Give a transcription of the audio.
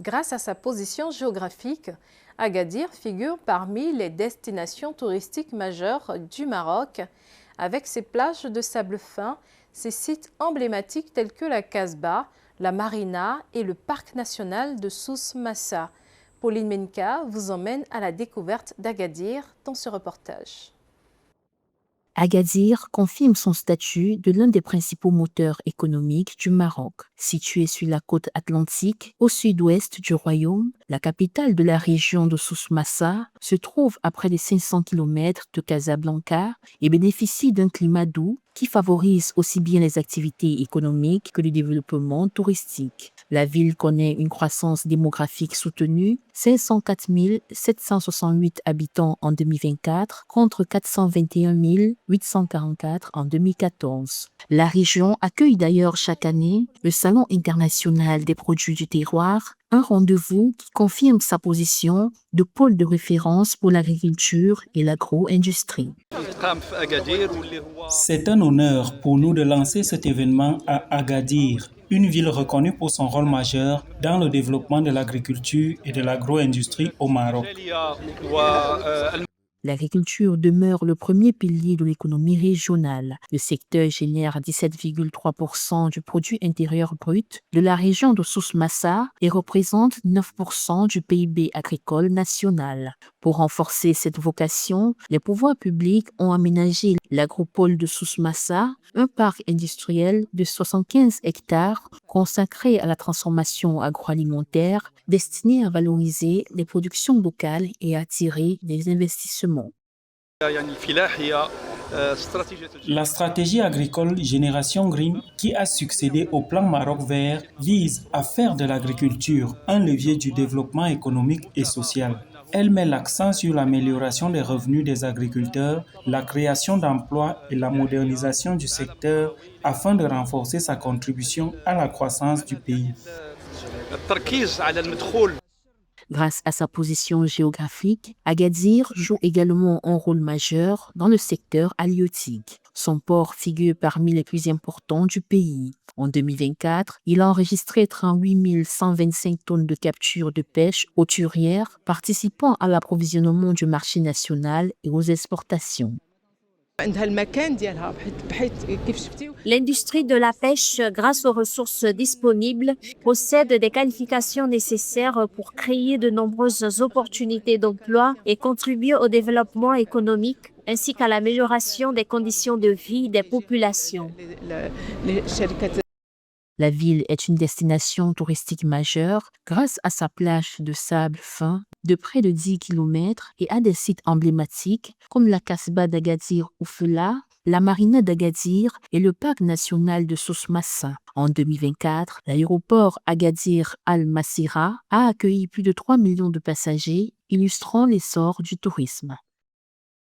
Grâce à sa position géographique, Agadir figure parmi les destinations touristiques majeures du Maroc, avec ses plages de sable fin, ses sites emblématiques tels que la Casbah, la Marina et le parc national de Souss Massa. Pauline Menka vous emmène à la découverte d'Agadir dans ce reportage. Agadir confirme son statut de l'un des principaux moteurs économiques du Maroc. Située sur la côte atlantique, au sud-ouest du royaume, la capitale de la région de Souss Massa se trouve à près de 500 km de Casablanca et bénéficie d'un climat doux qui favorise aussi bien les activités économiques que le développement touristique. La ville connaît une croissance démographique soutenue, 504 768 habitants en 2024 contre 421 844 en 2014. La région accueille d'ailleurs chaque année le Salon international des produits du terroir, un rendez-vous qui confirme sa position de pôle de référence pour l'agriculture et l'agro-industrie. C'est un honneur pour nous de lancer cet événement à Agadir, une ville reconnue pour son rôle majeur dans le développement de l'agriculture et de l'agro-industrie au Maroc. L'agriculture demeure le premier pilier de l'économie régionale. Le secteur génère 17,3% du produit intérieur brut de la région de Souss Massa et représente 9% du PIB agricole national. Pour renforcer cette vocation, les pouvoirs publics ont aménagé l'agropole de Souss Massa, un parc industriel de 75 hectares consacré à la transformation agroalimentaire destiné à valoriser les productions locales et à attirer des investissements. La stratégie agricole Génération Green, qui a succédé au plan Maroc Vert, vise à faire de l'agriculture un levier du développement économique et social. Elle met l'accent sur l'amélioration des revenus des agriculteurs, la création d'emplois et la modernisation du secteur afin de renforcer sa contribution à la croissance du pays. Grâce à sa position géographique, Agadir joue également un rôle majeur dans le secteur halieutique. Son port figure parmi les plus importants du pays. En 2024, il a enregistré 38 125 tonnes de capture de pêche hauturière, participant à l'approvisionnement du marché national et aux exportations. L'industrie de la pêche, grâce aux ressources disponibles, possède des qualifications nécessaires pour créer de nombreuses opportunités d'emploi et contribuer au développement économique ainsi qu'à l'amélioration des conditions de vie des populations. La ville est une destination touristique majeure grâce à sa plage de sable fin de près de 10 km et à des sites emblématiques comme la Casbah d'Agadir Oufella, la Marina d'Agadir et le parc national de Souss Massa. En 2024, l'aéroport Agadir Al-Massira a accueilli plus de 3 millions de passagers, illustrant l'essor du tourisme.